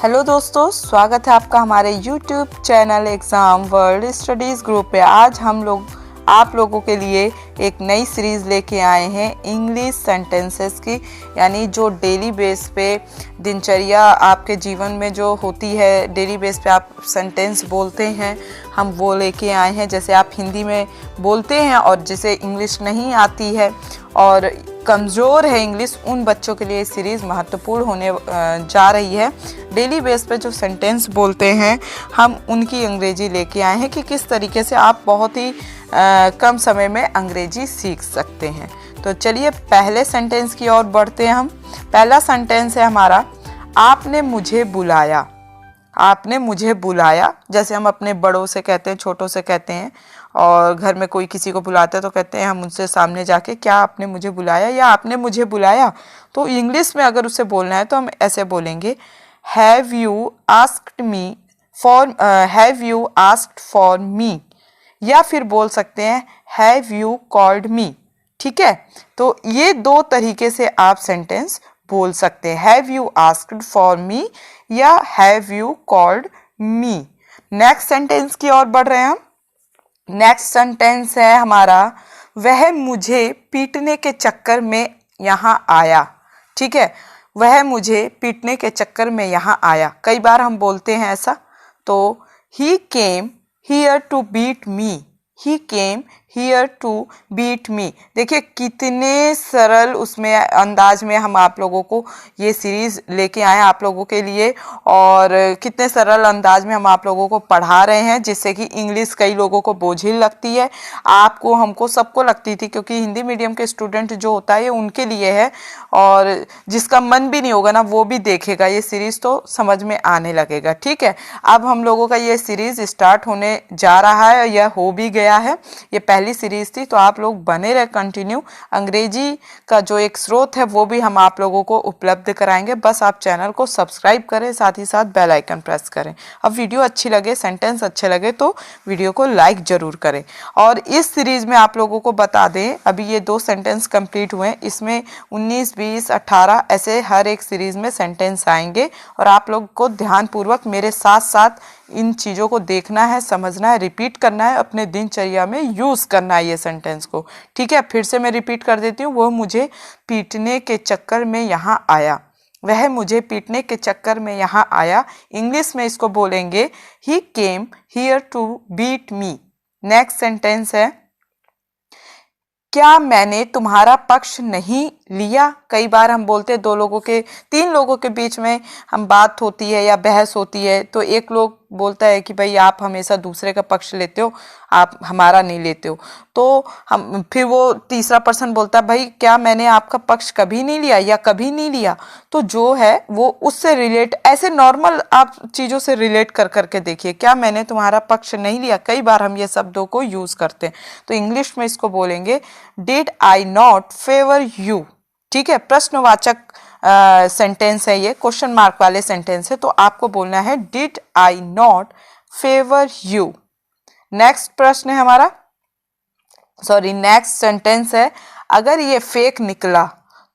Hello दोस्तों, स्वागत है आपका हमारे YouTube channel exam world studies group पे। आज हम लोग आप लोगों के लिए एक नई सीरीज़ लेके आए हैं इंग्लिश सेंटेंसेस की, यानी जो डेली बेस पे दिनचर्या आपके जीवन में जो होती है, डेली बेस पे आप सेंटेंस बोलते हैं, हम वो लेके आए हैं। जैसे आप हिंदी में बोलते हैं और जिसे इंग्लिश नहीं आती है और कमज़ोर है इंग्लिश, उन बच्चों के लिए सीरीज़ महत्वपूर्ण होने जा रही है। डेली बेस पे जो सेंटेंस बोलते हैं हम उनकी अंग्रेजी लेके आए हैं कि किस तरीके से आप बहुत ही कम समय में अंग्रेजी सीख सकते हैं। तो चलिए पहले सेंटेंस की ओर बढ़ते हैं हम। पहला सेंटेंस है हमारा, आपने मुझे बुलाया। आपने मुझे बुलाया, जैसे हम अपने बड़ों से कहते हैं, छोटों से कहते हैं, और घर में कोई किसी को बुलाता है तो कहते हैं हम उनसे सामने जाके, क्या आपने मुझे बुलाया या आपने मुझे बुलाया। तो इंग्लिश में अगर उसे बोलना है तो हम ऐसे बोलेंगे, have you asked me for, have you asked for me, या फिर बोल सकते हैं हैव यू कॉल्ड मी। ठीक है, तो ये दो तरीके से आप सेंटेंस बोल सकते हैं, have you asked for me या have you called me. Next sentence की ओर बढ़ रहे हैं हम। नेक्स्ट सेंटेंस है हमारा, वह मुझे पीटने के चक्कर में यहाँ आया। ठीक है, वह मुझे पीटने के चक्कर में यहाँ आया। कई बार हम बोलते हैं ऐसा, तो he came here to beat me, he came here to beat me. देखिए कितने सरल उसमें अंदाज में हम आप लोगों को ये सीरीज़ लेके आए हैं आप लोगों के लिए, और कितने सरल अंदाज में हम आप लोगों को पढ़ा रहे हैं, जिससे कि इंग्लिश कई लोगों को बोझिल लगती है, आपको, हमको, सबको लगती थी, क्योंकि हिंदी मीडियम के स्टूडेंट जो होता है ये उनके लिए है, और जिसका मन भी नहीं होगा ना वो भी देखेगा ये सीरीज़ तो समझ में आने लगेगा। ठीक है, अब हम लोगों का ये सीरीज़ स्टार्ट होने जा रहा है, यह हो भी गया है। ये पहली सीरीज़ थी, तो आप लोग बने रहे कंटिन्यू। अंग्रेजी का जो एक स्रोत है वो भी हम आप लोगों को उपलब्ध कराएंगे, बस आप चैनल को सब्सक्राइब करें, साथ ही साथ बेल आइकन प्रेस करें। अब वीडियो अच्छी लगे, सेंटेंस अच्छे लगे तो वीडियो को लाइक ज़रूर करें। और इस सीरीज़ में आप लोगों को बता दें, अभी ये 2 सेंटेंस कंप्लीट हुए हैं, इसमें 19, 20, 18 ऐसे हर एक सीरीज़ में सेंटेंस आएंगे, और आप लोग को ध्यानपूर्वक मेरे साथ साथ इन चीज़ों को देखना है, समझना है, रिपीट करना है, अपने दिनचर्या में यूज़ करना है ये सेंटेंस को। ठीक है, फिर से मैं रिपीट कर देती हूँ, वह मुझे पीटने के चक्कर में यहाँ आया। वह मुझे पीटने के चक्कर में यहाँ आया। इंग्लिश में इसको बोलेंगे, he came here to beat me. Next sentence है, क्या मैंने तुम्हारा पक्ष नहीं लिया। कई बार हम बोलते हैं 2 लोगों के, 3 लोगों के बीच में हम बात होती है या बहस होती है, तो एक लोग बोलता है कि भाई आप हमेशा दूसरे का पक्ष लेते हो, आप हमारा नहीं लेते हो। तो हम फिर वो तीसरा पर्सन बोलता है, भाई क्या मैंने आपका पक्ष कभी नहीं लिया या कभी नहीं लिया। तो जो है वो उससे रिलेट, ऐसे नॉर्मल आप चीज़ों से रिलेट कर करके देखिए, क्या मैंने तुम्हारा पक्ष नहीं लिया। कई बार हम ये शब्दों को यूज़ करते हैं, तो इंग्लिश में इसको बोलेंगे, did I not favour you. ठीक है, प्रश्नवाचक सेंटेंस है ये, क्वेश्चन मार्क वाले सेंटेंस है, तो आपको बोलना है did I not favour you. Next प्रश्न है हमारा, नेक्स्ट सेंटेंस है, अगर ये फेक निकला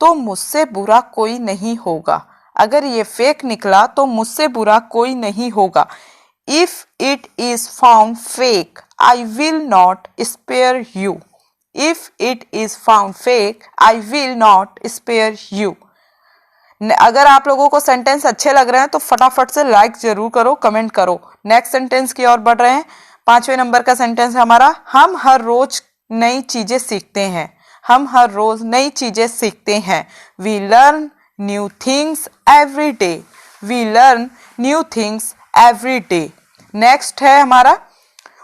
तो मुझसे बुरा कोई नहीं होगा। अगर ये फेक निकला तो मुझसे बुरा कोई नहीं होगा। If it is found fake I will not spare you. If it is found fake, I will not spare you. अगर आप लोगों को सेंटेंस अच्छे लग रहे हैं तो फटाफट से लाइक जरूर करो, कमेंट करो। नेक्स्ट सेंटेंस की ओर बढ़ रहे हैं। 5वें नंबर का सेंटेंस है हमारा, हम हर रोज नई चीजें सीखते हैं। हम हर रोज नई चीजें सीखते हैं। We learn new things every day. We learn new things every day. Next है हमारा,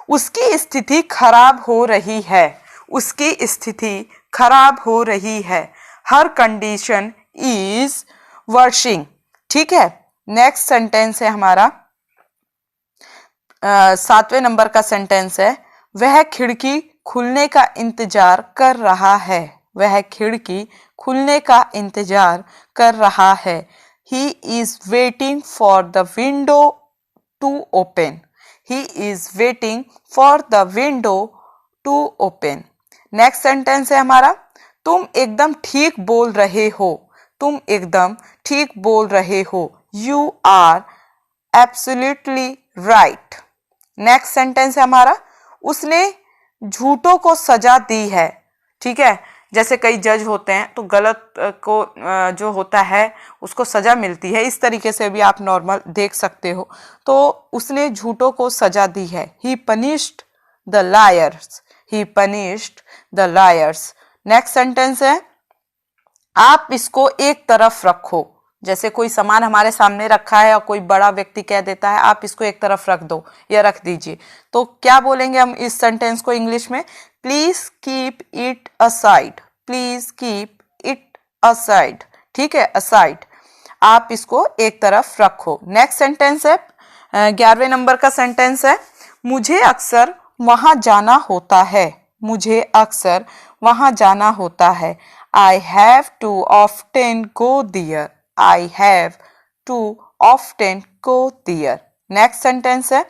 उसकी स्थिति खराब हो रही है। उसकी स्थिति खराब हो रही है। हर कंडीशन इज वर्सिंग। ठीक है, नेक्स्ट सेंटेंस है हमारा, 7वें नंबर का सेंटेंस है, वह खिड़की खुलने का इंतजार कर रहा है। वह खिड़की खुलने का इंतजार कर रहा है। He is waiting for the window to open. He is waiting for the window to open. Next sentence है हमारा, तुम एकदम ठीक बोल रहे हो। तुम एकदम ठीक बोल रहे हो। You are absolutely right. Next sentence है हमारा, उसने झूठों को सजा दी है। ठीक है, जैसे कई जज होते हैं तो गलत को जो होता है उसको सजा मिलती है, इस तरीके से भी आप नॉर्मल देख सकते हो। तो उसने झूठों को सजा दी है। He punished the liars, he punished the liars. Next sentence है, आप इसको एक तरफ रखो। जैसे कोई सामान हमारे सामने रखा है और कोई बड़ा व्यक्ति कह देता है आप इसको एक तरफ रख दो या रख दीजिए, तो क्या बोलेंगे हम इस सेंटेंस को इंग्लिश में? Please keep it aside, please keep it aside. ठीक है, असाइड, आप इसको एक तरफ रखो। नेक्स्ट सेंटेंस है 11वें नंबर का सेंटेंस है, मुझे अक्सर वहां जाना होता है, मुझे अक्सर वहां जाना होता है। I have to often go there, I have to often go there। Next sentence है,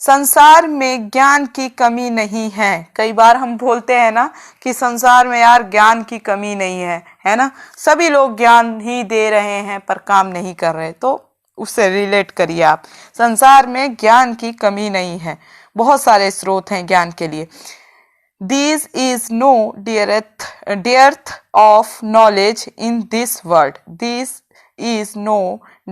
संसार में ज्ञान की कमी नहीं है। कई बार हम बोलते हैं ना कि संसार में यार ज्ञान की कमी नहीं है ना, सभी लोग ज्ञान ही दे रहे हैं पर काम नहीं कर रहे, तो उससे रिलेट करिए आप। संसार में ज्ञान की कमी नहीं है, बहुत सारे स्रोत हैं ज्ञान के लिए। There is no dearth of knowledge in this world. There is no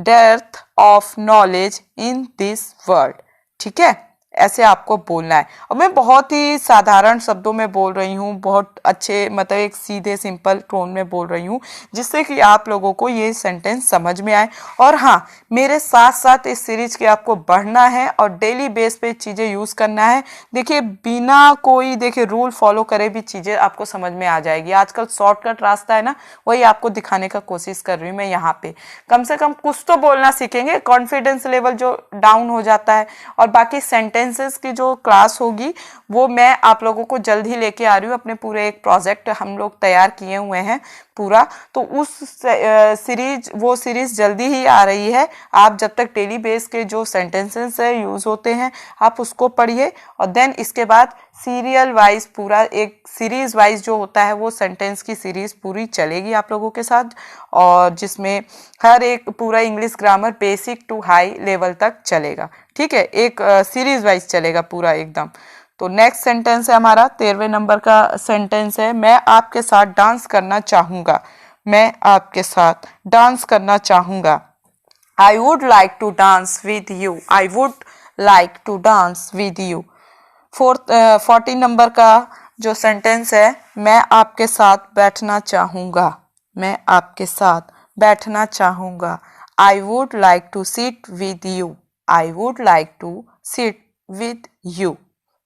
dearth of knowledge in this world. ठीक है, ऐसे आपको बोलना है। और मैं बहुत ही साधारण शब्दों में बोल रही हूँ, बहुत अच्छे मतलब एक सीधे सिंपल टोन में बोल रही हूँ, जिससे कि आप लोगों को ये सेंटेंस समझ में आए। और हाँ, मेरे साथ साथ इस सीरीज के आपको बढ़ना है और डेली बेस पे चीज़ें यूज़ करना है। देखिए बिना कोई देखिए रूल फॉलो करे भी चीज़ें आपको समझ में आ जाएगी। आजकल शॉर्टकट रास्ता है ना, वही आपको दिखाने का कोशिश कर रही हूँ मैं यहाँ पे। कम से कम कुछ तो बोलना सीखेंगे, कॉन्फिडेंस लेवल जो डाउन हो जाता है। और बाकी सेंटेंसेस की जो क्लास होगी वो मैं आप लोगों को जल्द ही लेके आ रही हूँ। अपने पूरे एक प्रोजेक्ट हम लोग तैयार किए हुए हैं पूरा, तो उस सीरीज जल्दी ही आ रही है। आप जब तक डेली बेस के जो सेंटेंसेस है यूज होते हैं आप उसको पढ़िए, और देन इसके बाद सीरियल वाइज पूरा एक सीरीज वाइज जो होता है वो सेंटेंस की सीरीज पूरी चलेगी आप लोगों के साथ, और जिसमें हर एक पूरा English grammar basic to high level तक चलेगा। ठीक है, एक सीरीज वाइज चलेगा पूरा एकदम। तो नेक्स्ट सेंटेंस है हमारा 13वें नंबर का सेंटेंस है, मैं आपके साथ डांस करना चाहूँगा, मैं आपके साथ डांस करना चाहूँगा। I would like to dance with you, I would like to dance with you। 14 number का जो सेंटेंस है, मैं आपके साथ बैठना चाहूँगा, मैं आपके साथ बैठना चाहूँगा। I would like to sit with you, I would like to sit with you।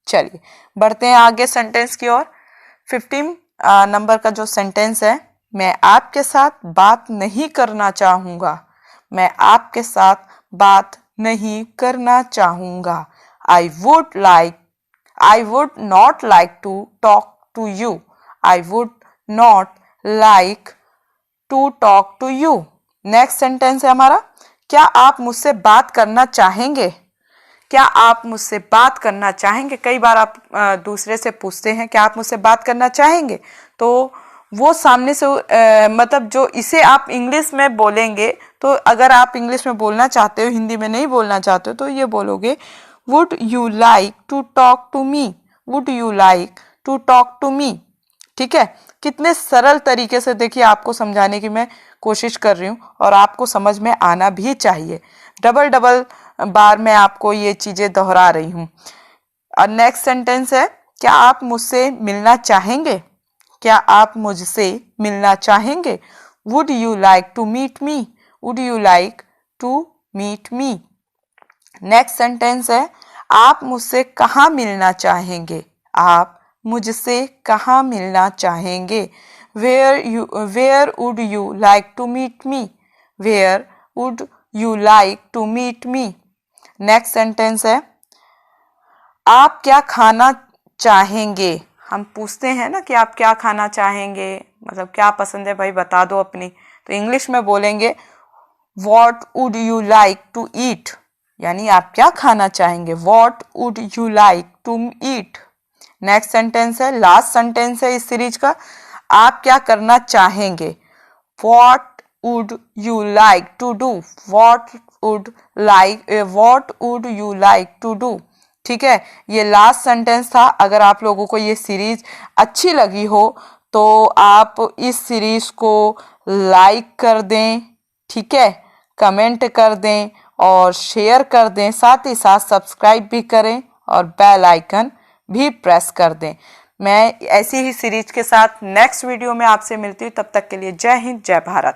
चलिए बढ़ते हैं आगे सेंटेंस की ओर। 15 नंबर का जो सेंटेंस है, मैं आपके साथ बात नहीं करना चाहूँगा, मैं आपके साथ बात नहीं करना चाहूँगा। I would not like to talk to you, I would not like to talk to you। Next sentence है हमारा, क्या आप मुझसे बात करना चाहेंगे, क्या आप मुझसे बात करना चाहेंगे। कई बार आप दूसरे से पूछते हैं क्या आप मुझसे बात करना चाहेंगे, तो वो सामने से मतलब जो इसे आप इंग्लिश में बोलेंगे, तो अगर आप इंग्लिश में बोलना चाहते हो, हिंदी में नहीं बोलना चाहते हो, तो ये बोलोगे would you like to talk to me, would you like to talk to me. ठीक है, कितने सरल तरीके से देखिए आपको समझाने की मैं कोशिश कर रही हूँ, और आपको समझ में आना भी चाहिए। डबल डबल बार मैं आपको ये चीज़ें दोहरा रही हूँ। और नेक्स्ट सेंटेंस है, क्या आप मुझसे मिलना चाहेंगे, क्या आप मुझसे मिलना चाहेंगे। Would you like to meet me, would you like to meet me. Next sentence है, आप मुझसे कहाँ मिलना चाहेंगे, आप मुझसे कहाँ मिलना चाहेंगे। Where would you like to meet me, where would you like to meet me. Next sentence है, आप क्या खाना चाहेंगे। हम पूछते हैं ना कि आप क्या खाना चाहेंगे, मतलब क्या पसंद है भाई बता दो अपनी, तो इंग्लिश में बोलेंगे what would you like to eat, यानी आप क्या खाना चाहेंगे, what would you like to eat. Next sentence है, लास्ट सेंटेंस है इस सीरीज का, आप क्या करना चाहेंगे, what would you like to do, what what would you like to do. ठीक है, ये लास्ट सेंटेंस था। अगर आप लोगों को ये सीरीज अच्छी लगी हो तो आप इस सीरीज को लाइक कर दें, ठीक है, कमेंट कर दें और शेयर कर दें, साथ ही साथ सब्सक्राइब भी करें और बेल आइकन भी प्रेस कर दें। मैं ऐसी ही सीरीज के साथ नेक्स्ट वीडियो में आपसे मिलती हूँ। तब तक के लिए जय हिंद, जय भारत।